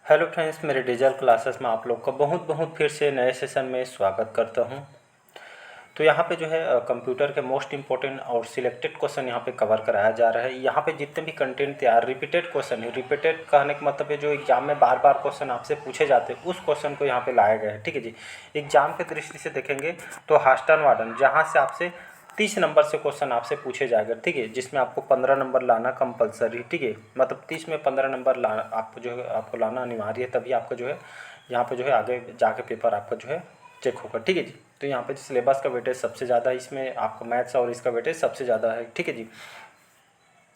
Hello friends, मेरे digital classes में आप लोग का बहुत बहुत फिर से नए सेशन में स्वागत करता हूं। तो यहाँ पे जो है कंप्यूटर के मोस्ट इम्पोर्टेंट और सिलेक्टेड क्वेश्चन यहाँ पे कवर कराया जा रहा है। यहाँ पे जितने भी कंटेंट तैयार रिपीटेड क्वेश्चन है, रिपीटेड कहने का मतलब है जो एग्जाम में बार बार क्वेश्चन आपसे पूछे जाते हैं उस क्वेश्चन को यहाँ पे लाया गया है। ठीक है जी। एग्जाम की दृष्टि से देखेंगे तो हास्टन वार्डन जहाँ से आपसे 30 नंबर से क्वेश्चन आपसे पूछे जाएगा। ठीक है, जिसमें आपको 15 नंबर लाना कंपलसरी। ठीक है, मतलब 30 में 15 नंबर लाना आपको जो है आपको लाना अनिवार्य है, तभी आपका जो है यहाँ पे जो है आगे जाके पेपर आपका जो है चेक होगा। ठीक है जी। तो यहाँ पे सिलेबस का वेटेज सबसे ज़्यादा है, इसमें आपका मैथ्स और इसका वेटेज सबसे ज़्यादा है। ठीक है जी।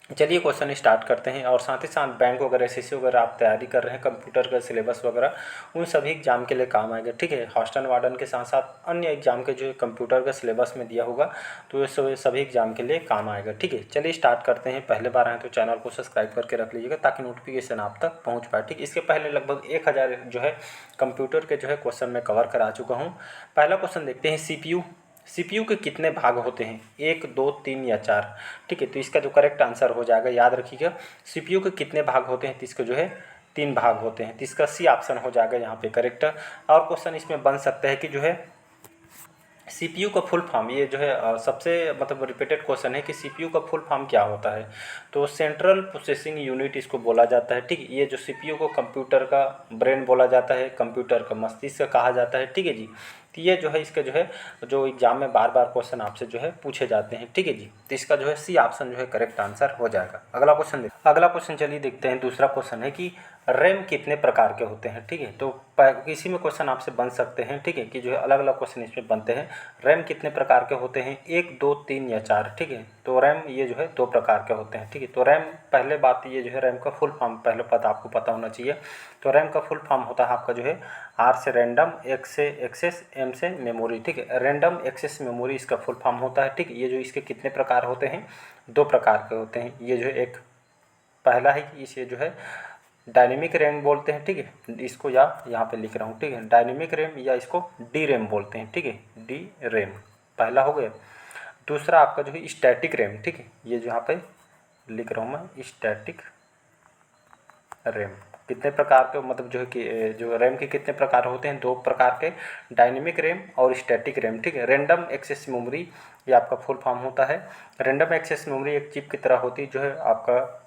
चलिए क्वेश्चन स्टार्ट करते हैं। और साथ ही साथ बैंक वगैरह एसएससी वगैरह आप तैयारी कर रहे हैं, कंप्यूटर का सिलेबस वगैरह उन सभी एग्जाम के लिए काम आएगा। ठीक है, हॉस्टन वार्डन के साथ साथ अन्य एग्जाम के जो कंप्यूटर का सिलेबस में दिया होगा तो ये सभी एग्जाम के लिए काम आएगा। ठीक है, चलिए स्टार्ट करते हैं। पहले बार आए तो चैनल को सब्सक्राइब करके रख लीजिएगा ताकि नोटिफिकेशन आप तक पहुँच पाए। ठीक है, इसके पहले लगभग 1000 जो है कंप्यूटर के जो है क्वेश्चन मैं कवर करा चुका हूँ। पहला क्वेश्चन देखते हैं, सीपीयू के कितने भाग होते हैं? 1, 2, 3 या 4? ठीक है, तो इसका जो करेक्ट आंसर हो जाएगा, याद रखिएगा, सीपीयू के कितने भाग होते हैं तो इसके जो है 3 भाग होते हैं। तो इसका सी ऑप्शन हो जाएगा यहाँ पे करेक्ट। और क्वेश्चन इसमें बन सकता है कि जो है सीपीयू का फुल फॉर्म, ये जो है सबसे मतलब रिपीटेड क्वेश्चन है कि सीपीयू का फुल फॉर्म क्या होता है। तो सेंट्रल प्रोसेसिंग यूनिट इसको बोला जाता है। ठीक, ये जो सीपीयू को कंप्यूटर का ब्रेन बोला जाता है, कंप्यूटर का मस्तिष्क कहा जाता है। ठीक है जी। तो ये जो है इसके जो है जो एग्जाम में बार बार क्वेश्चन आपसे जो है पूछे जाते हैं। ठीक है जी। तो इसका जो है सी ऑप्शन जो है करेक्ट आंसर हो जाएगा। अगला क्वेश्चन चलिए देखते हैं। दूसरा क्वेश्चन है कि रैम कितने प्रकार के होते हैं? ठीक है, तो किसी में क्वेश्चन आपसे बन सकते हैं। ठीक है, कि जो है अलग अलग क्वेश्चन इसमें बनते हैं। रैम कितने प्रकार के होते हैं? 1, 2, 3 या 4? ठीक है, तो रैम ये जो है 2 प्रकार के होते हैं। ठीक है, तो रैम पहले बात ये जो है रैम का फुल फॉर्म पहले आपको पता होना चाहिए। तो रैम का फुल फॉर्म होता है आपका जो है आर से रैंडम, एक्स से एक्सेस, एम से मेमोरी। ठीक है, रैंडम एक्सेस मेमोरी इसका फुल फॉर्म होता है। ठीक है, ये जो इसके कितने प्रकार होते हैं? 2 प्रकार के होते हैं। ये जो है एक पहला है कि इसे जो है डायनेमिक रैम बोलते हैं। ठीक है, इसको या यहाँ पे लिख रहा हूँ। ठीक है, डायनेमिक रैम या इसको डी रैम बोलते हैं। ठीक है, डी रैम पहला हो गया। दूसरा आपका जो है स्टैटिक रैम। ठीक है, ये जो यहाँ पे लिख रहा हूँ मैं, स्टैटिक रैम। कितने प्रकार के मतलब जो है कि जो रैम के कितने प्रकार होते हैं? 2 प्रकार के, डायनेमिक रैम और स्टैटिक रैम। ठीक है, रैंडम एक्सेस मेमोरी ये आपका फुल फॉर्म होता है। रैंडम एक्सेस मेमोरी एक चिप की तरह होती है जो है आपका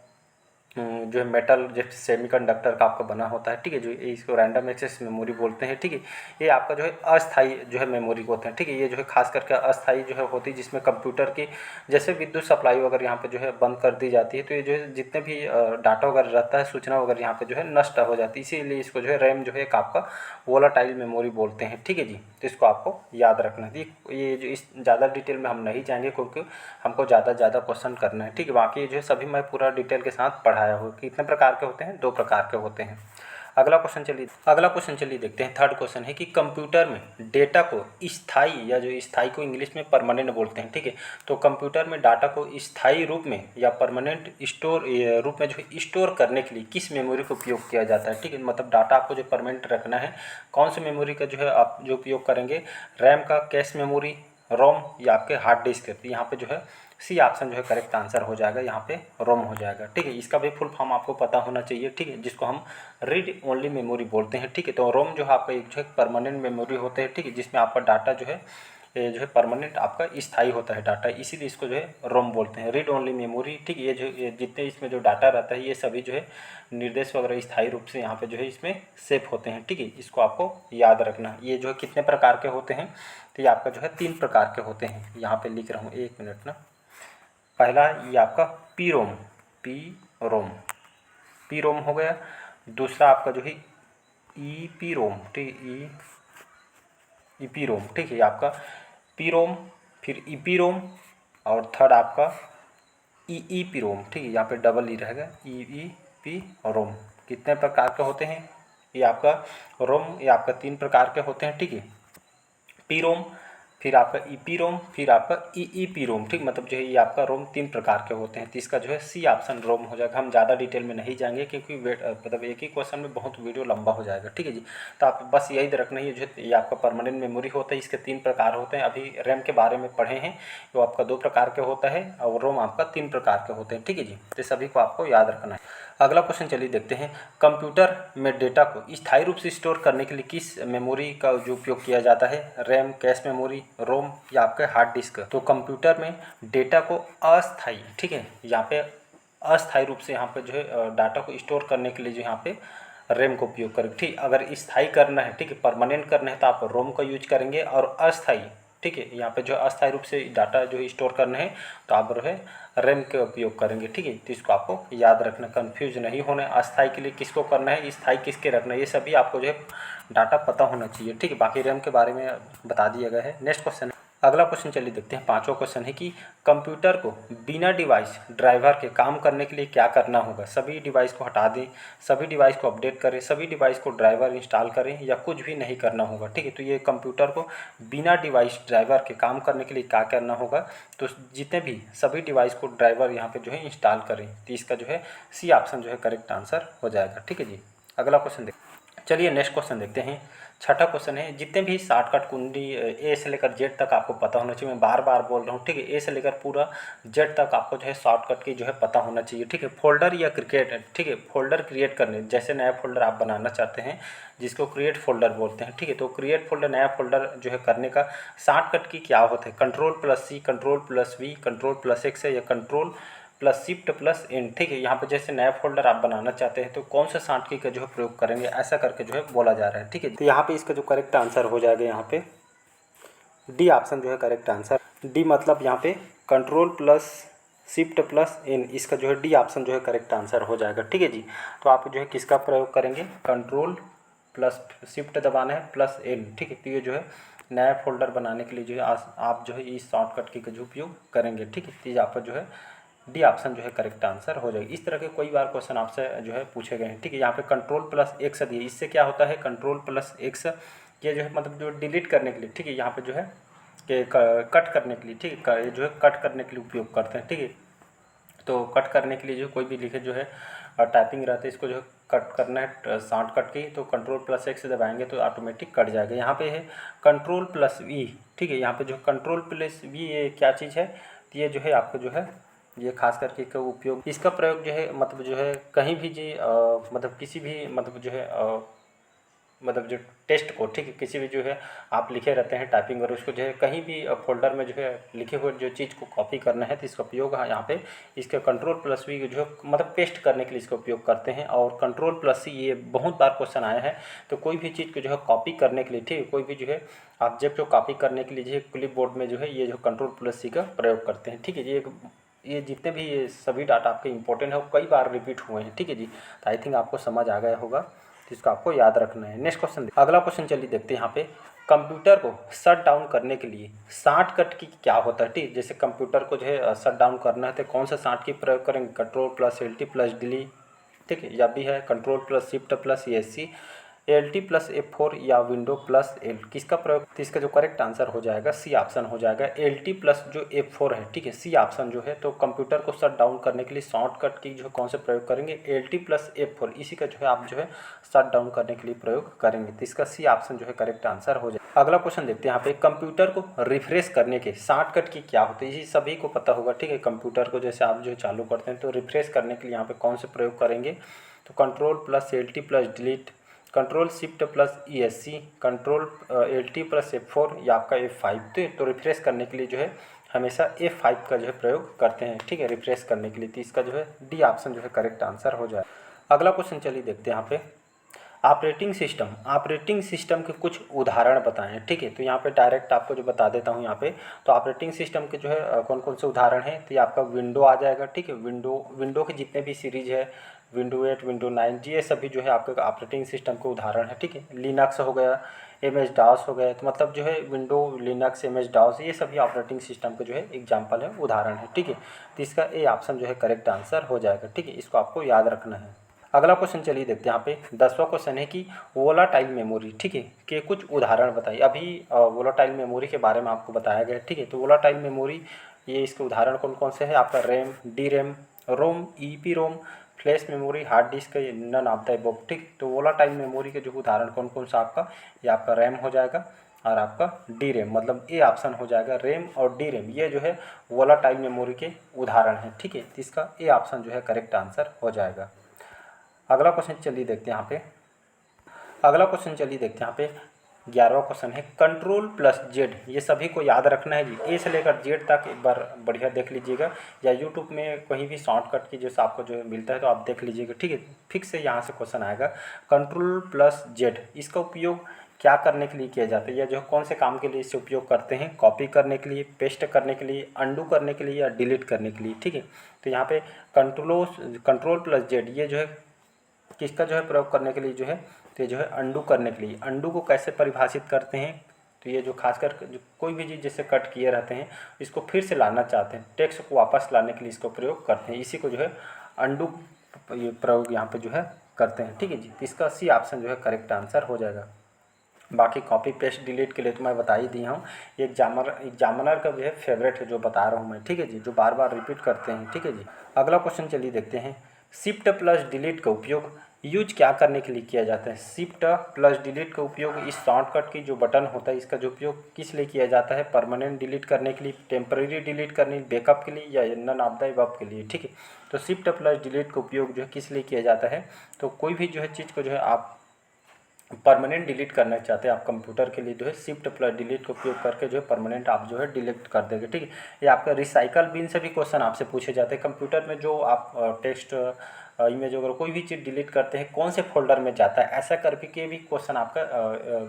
जो है मेटल जैसे सेमीकंडक्टर का आपका बना होता है। ठीक है, जो इसको रैंडम एक्सेस मेमोरी बोलते हैं। ठीक है, ये आपका जो है अस्थाई जो है मेमोरी होते हैं। ठीक है, ये जो है खास करके अस्थाई जो है होती है जिसमें कंप्यूटर की जैसे विद्युत सप्लाई वगैरह यहाँ पे जो है बंद कर दी जाती है तो ये जो है जितने भी डाटा वगैरह रहता है, सूचना वगैरह यहाँ पे जो है नष्ट हो जाती है। इसीलिए इसको जो है रैम जो है एक आपका वोलाटाइल मेमोरी बोलते हैं। ठीक है जी, तो इसको आपको याद रखना है। ये जो इस ज़्यादा डिटेल में हम नहीं जाएंगे क्योंकि हमको ज़्यादा क्वेश्चन करना है। ठीक है, बाकी जो है सभी मैं पूरा डिटेल के साथ पढ़ाया हूँ। कितने प्रकार के होते हैं? 2 प्रकार के होते हैं। अगला क्वेश्चन चलिए देखते हैं। थर्ड क्वेश्चन है कि कंप्यूटर में डेटा को स्थायी या जो स्थायी को इंग्लिश में परमानेंट बोलते हैं। ठीक है, तो कंप्यूटर में डाटा को स्थायी रूप में या परमानेंट स्टोर रूप में जो है स्टोर करने के लिए किस मेमोरी का उपयोग किया जाता है? ठीक है, मतलब डाटा आपको जो परमानेंट रखना है कौन सी मेमोरी का जो है आप जो उपयोग करेंगे? रैम का, कैश मेमोरी, रोम या आपके हार्ड डिस्क? तो यहाँ पे जो है सी ऑप्शन जो है करेक्ट आंसर हो जाएगा, यहाँ पे रोम हो जाएगा। ठीक है, इसका भी फुल फॉर्म आपको पता होना चाहिए। ठीक है, जिसको हम रीड ओनली मेमोरी बोलते हैं। ठीक है, तो रोम जो है आपका एक जो है परमानेंट मेमोरी होते हैं। ठीक है, जिसमें आपका डाटा जो है ये जो है परमानेंट आपका स्थायी होता है डाटा, इसीलिए इसको जो है रोम बोलते हैं। Read only memory. ठीक है, ये जितने इसमें जो डाटा रहता है ये सभी जो है निर्देश वगैरह स्थायी रूप से यहाँ पे जो है इसमें सेव होते हैं। ठीक है, इसको आपको याद रखना है। ये जो है कितने प्रकार के होते हैं? तो ये आपका जो है 3 प्रकार के होते हैं। यहाँ पे लिख रहा हूँ, 1 मिनट ना। पहला ये आपका पी रोम, पी रोम हो गया। दूसरा आपका जो है ई पी रोम। ठीक, ई पी रोम। ठीक है, आपका पी रोम, फिर ई पी रोम, और थर्ड आपका ई पी रोम। ठीक है, यहाँ पे डबल ई रहेगा, ई पी रोम। कितने प्रकार के होते हैं? ये आपका रोम ये आपका 3 प्रकार के होते हैं। ठीक है, पी रोम फिर आपका ईपी रोम, फिर आपका ईईपी रोम, ठीक, मतलब जो है ये आपका रोम 3 प्रकार के होते हैं। तो इसका जो है सी ऑप्शन रोम हो जाएगा। हम ज़्यादा डिटेल में नहीं जाएंगे क्योंकि मतलब एक ही क्वेश्चन में बहुत वीडियो लंबा हो जाएगा, ठीक है जी। तो आप बस यही रखना है, जो है ये आपका परमानेंट मेमोरी होता है, इसके 3 प्रकार होते हैं। अभी रैम के बारे में पढ़े हैं, वो आपका 2 प्रकार के होता है और रोम आपका 3 प्रकार के होते हैं, ठीक है जी। तो सभी को आपको याद रखना है। अगला क्वेश्चन चलिए देखते हैं, कंप्यूटर में डेटा को स्थायी रूप से स्टोर करने के लिए किस मेमोरी का जो उपयोग किया जाता है, रैम, कैश मेमोरी, रोम या आपके हार्ड डिस्क। तो कंप्यूटर में डेटा को अस्थायी, ठीक है, यहाँ पे अस्थायी रूप से यहाँ पे जो है डाटा को स्टोर करने के लिए जो यहाँ पे रैम का उपयोग करेंगे, ठीक। अगर स्थायी करना है, ठीक है, परमानेंट करना है तो आप रोम का यूज करेंगे, और अस्थायी, ठीक है, यहाँ पे जो अस्थायी रूप से डाटा जो स्टोर करना है तो आप जो है रैम का उपयोग करेंगे, ठीक है। तो इसको आपको याद रखना, कंफ्यूज नहीं होना है। अस्थायी के लिए किसको करना है, स्थायी किसके रखना है, ये सभी आपको जो है डाटा पता होना चाहिए, ठीक है। बाकी रैम के बारे में बता दिया गया है। नेक्स्ट क्वेश्चन, अगला क्वेश्चन चलिए देखते हैं। 5वां क्वेश्चन है कि कंप्यूटर को बिना डिवाइस ड्राइवर के काम करने के लिए क्या करना होगा। सभी डिवाइस को हटा दें, सभी डिवाइस को अपडेट करें, सभी डिवाइस को ड्राइवर इंस्टॉल करें, या कुछ भी नहीं करना होगा, ठीक है। तो ये कंप्यूटर को बिना डिवाइस ड्राइवर के काम करने के लिए क्या करना होगा, तो जितने भी सभी डिवाइस को ड्राइवर यहाँ पे जो है इंस्टॉल करें। तो इसका जो है सी ऑप्शन जो है करेक्ट आंसर हो जाएगा, ठीक है जी। अगला क्वेश्चन चलिए नेक्स्ट क्वेश्चन देखते हैं। 6ठा क्वेश्चन है, जितने भी शॉर्टकट कुंडी ए से लेकर जेड तक आपको पता होना चाहिए। मैं बार बार बोल रहा हूँ, ठीक है, ए से लेकर पूरा जेड तक आपको जो है शॉर्टकट की जो है पता होना चाहिए, ठीक है। फोल्डर या क्रिएट, ठीक है, फोल्डर क्रिएट करने, जैसे नया फोल्डर आप बनाना चाहते हैं जिसको क्रिएट फोल्डर बोलते हैं, ठीक है। तो क्रिएट फोल्डर, नया फोल्डर जो है करने का शॉर्टकट की क्या होता है, कंट्रोल+C, कंट्रोल+V, कंट्रोल+X है, या कंट्रोल+Shift+N, ठीक है। यहाँ पे जैसे नया फोल्डर आप बनाना चाहते हैं तो कौन सा शॉर्ट की का जो है प्रयोग करेंगे, ऐसा करके जो है बोला जा रहा है, ठीक है। तो यहाँ पे इसका जो करेक्ट आंसर हो जाएगा, यहाँ पे डी ऑप्शन जो है करेक्ट आंसर। डी मतलब यहाँ पे कंट्रोल+Shift+N, इसका जो है डी ऑप्शन जो है करेक्ट आंसर हो जाएगा, ठीक है जी। तो आप जो है किसका प्रयोग करेंगे, कंट्रोल+Shift दबाना है +N, ठीक है। तो ये जो है नया फोल्डर बनाने के लिए जो है आप जो है इस शॉर्टकट की का जो उपयोग करेंगे, ठीक है। तो यहाँ पर जो है डी ऑप्शन जो है करेक्ट आंसर हो जाएगी। इस तरह के कोई बार क्वेश्चन आपसे जो है पूछे गए हैं, ठीक है। यहाँ पे कंट्रोल+X दिए, इससे क्या होता है, कंट्रोल+X ये जो है मतलब जो डिलीट करने के लिए, ठीक है, यहाँ पे जो है कि कट करने के लिए, ठीक है, जो है कट करने के लिए उपयोग करते हैं, ठीक है। तो कट करने के लिए जो कोई भी लिखे जो है टाइपिंग रहता है, इसको जो है कट करना है शॉर्टकट की, तो कंट्रोल+X दबाएंगे तो ऑटोमेटिक कट जाएगा। यहाँ पे है कंट्रोल+V, ठीक है। यहाँ पे जो कंट्रोल+V ये क्या चीज़ है, तो ये जो है आपको जो है ये खास करके का उपयोग, इसका प्रयोग जो है मतलब जो है कहीं भी जी मतलब किसी भी मतलब जो है मतलब जो टेस्ट को, ठीक है, किसी भी जो है आप लिखे रहते हैं टाइपिंग, और उसको जो है कहीं भी फोल्डर में जो है लिखे हुए जो चीज़ को कॉपी करना है तो इसका उपयोग यहाँ पे इसके कंट्रोल+V जो है मतलब पेस्ट करने के लिए इसका उपयोग करते हैं। और कंट्रोल+C ये बहुत बार क्वेश्चन आया है, तो कोई भी चीज़ को जो है कॉपी करने के लिए, ठीक है, कोई भी जो है ऑब्जेक्ट को कॉपी करने के लिए जो है क्लिप बोर्ड में जो है ये जो कंट्रोल+C का प्रयोग करते हैं, ठीक है जी। ये जितने भी ये सभी डाटा आपके इंपॉर्टेंट है वो कई बार रिपीट हुए हैं, ठीक है जी। तो आई थिंक आपको समझ आ गया होगा, तो इसको आपको याद रखना है। नेक्स्ट क्वेश्चन, अगला क्वेश्चन चलिए देखते हैं। यहाँ पे कंप्यूटर को शट डाउन करने के लिए शॉर्टकट की क्या होता है, ठीक, जैसे कंप्यूटर को जो है शट डाउन करना है तो कौन सा शॉर्ट की प्रयोग करेंगे, कंट्रोल+LT+D, ठीक है, या भी है कंट्रोल+Shift+ESC, LT+F4 या विंडो+L, किसका प्रयोग, तो इसका जो करेक्ट आंसर हो जाएगा सी ऑप्शन हो जाएगा, LT+ जो F4 है, ठीक है, सी ऑप्शन जो है। तो कंप्यूटर को शट डाउन करने के लिए शॉर्टकट की जो कौन से प्रयोग करेंगे, LT+F4, इसी का जो है आप जो है शट डाउन करने के लिए प्रयोग करेंगे। तो इसका सी ऑप्शन जो है करेक्ट आंसर हो जाएगा। अगला क्वेश्चन देखते हैं। यहाँ पे कंप्यूटर को रिफ्रेश करने के शॉर्टकट की क्या होती है, ये सभी को पता होगा, ठीक है। कंप्यूटर को जैसे आप जो चालू करते हैं तो रिफ्रेश करने के लिए यहाँ पे कौन से प्रयोग करेंगे, तो कंट्रोल+LT+डिलीट, कंट्रोल+Shift+ESC, कंट्रोल+LT+F4 या आपका F5। तो रिफ्रेश करने के लिए जो है हमेशा F5 का जो है प्रयोग करते हैं, ठीक है, रिफ्रेश करने के लिए। तो इसका जो है डी ऑप्शन जो है करेक्ट आंसर हो जाए। अगला क्वेश्चन चलिए देखते हैं। यहाँ पे ऑपरेटिंग सिस्टम के कुछ उदाहरण बताएं, ठीक है। तो यहाँ पे डायरेक्ट आपको जो बता देता हूँ यहाँ पे, तो ऑपरेटिंग सिस्टम के जो है कौन कौन से उदाहरण हैं, तो ये आपका विंडो आ जाएगा, ठीक है। विंडो के जितने भी सीरीज है, विंडो 8, विंडो 9, ये सभी जो है आपके ऑपरेटिंग सिस्टम के उदाहरण है, ठीक है। लिनक्स हो गया, MS-DOS हो गया, तो मतलब जो है विंडो, लिनक्स, MS-DOS ये सभी ऑपरेटिंग सिस्टम के जो है एग्जाम्पल है, उदाहरण है, ठीक है। तो इसका ए ऑप्शन जो है करेक्ट आंसर हो जाएगा, ठीक है, इसको आपको याद रखना है। अगला क्वेश्चन चलिए देखते हैं। यहाँ पे 10वां क्वेश्चन है कि वोलाटाइल मेमोरी, ठीक है, के कुछ उदाहरण बताइए। अभी वोलाटाइल मेमोरी के बारे में आपको बताया गया है, ठीक है। तो वोलाटाइल मेमोरी, ये इसके उदाहरण कौन कौन से हैं? आपका RAM, D RAM, ROM, EP ROM, flash memory, hard disk, none of the above, ठीक। तो वोलाटाइल मेमोरी के जो उदाहरण कौन कौन सा आपका, ये आपका रैम हो जाएगा और आपका डी रैम, मतलब ए ऑप्शन हो जाएगा, रैम और डी रैम, ये जो है वोलाटाइल मेमोरी के उदाहरण हैं, ठीक है। तो इसका ए ऑप्शन जो है करेक्ट आंसर हो जाएगा। अगला क्वेश्चन चलिए देखते हैं। यहाँ पे अगला क्वेश्चन चलिए देखते हैं। यहाँ पे 11वां क्वेश्चन है कंट्रोल प्लस जेड, ये सभी को याद रखना है जी, ए से लेकर जेड तक एक बार बढ़िया देख लीजिएगा, या यूट्यूब में कहीं भी शॉर्टकट की जैसे आपको जो मिलता है तो आप देख लीजिएगा, ठीक है। फिक्स से यहाँ से क्वेश्चन आएगा कंट्रोल प्लस जेड, इसका उपयोग क्या करने के लिए किया जाता है, या जो कौन से काम के लिए इसे उपयोग करते हैं? कॉपी करने के लिए, पेस्ट करने के लिए, अंडू करने के लिए, या डिलीट करने के लिए, ठीक है। तो यहाँ पे कंट्रोल प्लस जेड, ये जो है किसका जो है प्रयोग करने के लिए जो है, तो ये जो है अंडू करने के लिए। अंडू को कैसे परिभाषित करते हैं? तो ये जो खासकर जो कोई भी चीज़ जैसे कट किए रहते हैं, इसको फिर से लाना चाहते हैं, टेक्स्ट को वापस लाने के लिए इसको प्रयोग करते हैं, इसी को जो है अंडू ये प्रयोग यहाँ पे जो है करते हैं, ठीक है जी। तो इसका सी ऑप्शन जो है करेक्ट आंसर हो जाएगा। बाकी कॉपी पेस्ट डिलीट के लिए तो मैं बता ही दिया हूँ, ये एग्जामिनर का जो है फेवरेट है जो बता रहा हूँ मैं, ठीक है जी, जो बार बार रिपीट करते हैं, ठीक है जी। अगला क्वेश्चन चलिए देखते हैं। शिफ्ट प्लस डिलीट का उपयोग यूज क्या करने के लिए किया जाता है? शिफ्ट प्लस डिलीट का उपयोग इस शॉर्टकट की जो बटन होता है इसका जो उपयोग किस लिए किया जाता है? परमानेंट डिलीट करने के लिए, टेम्परेरी डिलीट करने, बैकअप के लिए, या नन ऑफ द अबव के लिए, ठीक है। तो शिफ्ट प्लस डिलीट का उपयोग जो है किस लिए किया जाता है? तो कोई भी जो है चीज़ को जो है आप परमानेंट डिलीट करना चाहते हैं आप कंप्यूटर के लिए जो है शिफ्ट प्लस डिलीट का उपयोग करके जो है परमानेंट आप जो है डिलीट कर देंगे, ठीक है। ये आपका रिसाइकल बिन से भी क्वेश्चन आपसे पूछे जाते हैं कंप्यूटर में, जो आप टेक्स्ट इमेज वगैरह कोई भी चीज़ डिलीट करते हैं कौन से फोल्डर में जाता है, ऐसा करके के भी क्वेश्चन आपका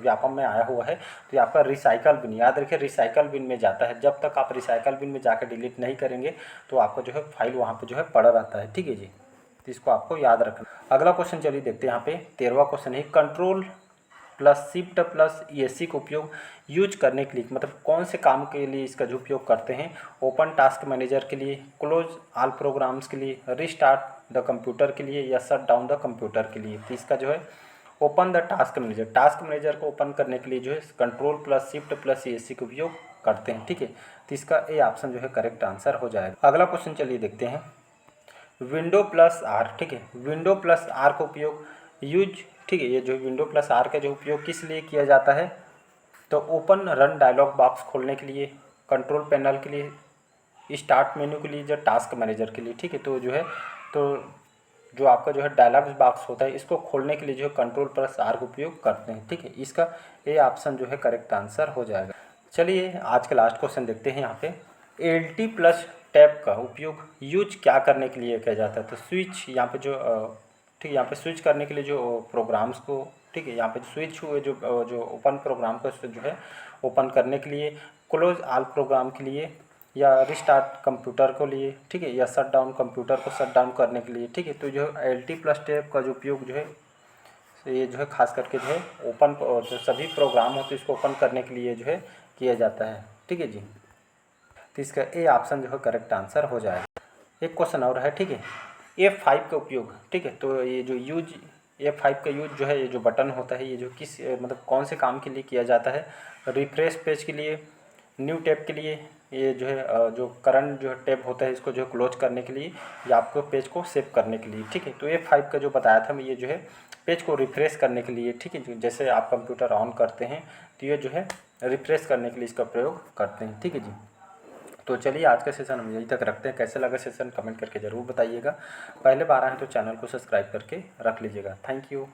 व्यापम में आया हुआ है। तो ये आपका रिसाइकल बिन, याद रखिए रिसाइकल बिन में जाता है। जब तक आप रिसाइकल बिन में जाकर डिलीट नहीं करेंगे तो आपका जो है फाइल वहाँ पर जो है पड़ा रहता है, ठीक है जी। तो इसको आपको याद रखना। अगला क्वेश्चन चलिए देखते हैं। यहाँ पे 13वां क्वेश्चन है control plus shift plus ESC का उपयोग यूज करने के लिए, मतलब कौन से काम के लिए इसका जो उपयोग करते हैं? ओपन टास्क मैनेजर के लिए, क्लोज ऑल प्रोग्राम्स के लिए, रिस्टार्ट द कंप्यूटर के लिए, या शट डाउन द कंप्यूटर के लिए। तो इसका जो है ओपन द टास्क मैनेजर को ओपन करने के लिए जो है control plus shift plus ESC का उपयोग करते हैं, ठीक है। तो इसका ए ऑप्शन जो है करेक्ट आंसर हो जाएगा। अगला क्वेश्चन चलिए देखते हैं। विंडो प्लस आर, ठीक है, विंडो प्लस आर का उपयोग यूज, ठीक है, ये जो विंडो प्लस आर का जो उपयोग किस लिए किया जाता है? तो ओपन रन डायलॉग बॉक्स खोलने के लिए, कंट्रोल पैनल के लिए, स्टार्ट मेन्यू के लिए, जो टास्क मैनेजर के लिए, ठीक है। तो जो है तो जो आपका जो है डायलॉग बॉक्स होता है इसको खोलने के लिए जो है कंट्रोल प्लस आर का उपयोग करते हैं, ठीक है। इसका ए ऑप्शन जो है करेक्ट आंसर हो जाएगा। चलिए आज का लास्ट क्वेश्चन देखते हैं। यहाँ पे LT प्लस टैब का उपयोग यूज क्या करने के लिए किया जाता है? तो स्विच यहाँ पे जो ठीक है, यहाँ पे स्विच करने के लिए जो प्रोग्राम्स को, ठीक है, यहाँ पे स्विच हुए जो ओपन प्रोग्राम को जो है ओपन करने के लिए, क्लोज ऑल प्रोग्राम के लिए, या रिस्टार्ट कंप्यूटर को लिए, ठीक है, या शट डाउन कंप्यूटर को शट डाउन करने के लिए, ठीक है। तो जो LT प्लस टैब का जो उपयोग जो है ये जो है खास करके जो है ओपन जो सभी प्रोग्राम होते हैं इसको ओपन करने के लिए जो है किया जाता है, ठीक है जी। तो इसका ए ऑप्शन जो है करेक्ट आंसर हो जाएगा। एक क्वेश्चन और है, ठीक है, F5 का उपयोग, ठीक है। तो ये जो यूज F5 का यूज जो है, ये जो बटन होता है ये जो किस मतलब कौन से काम के लिए किया जाता है? रिफ्रेश पेज के लिए, न्यू टैब के लिए, ये जो है जो करंट जो है टैब होता है इसको जो है क्लोज करने के लिए, या आपको पेज को सेव करने के लिए, ठीक है। तो F5 का जो बताया था मैं, ये जो है पेज को रिफ्रेश करने के लिए, ठीक है, जैसे आप कंप्यूटर ऑन करते हैं तो ये जो है रिफ्रेश करने के लिए इसका प्रयोग करते हैं, ठीक है जी। तो चलिए आज का सेशन हम यहीं तक रखते हैं। कैसे लगा सेशन कमेंट करके ज़रूर बताइएगा। पहले बार आए हैं तो चैनल को सब्सक्राइब करके रख लीजिएगा। Thank you.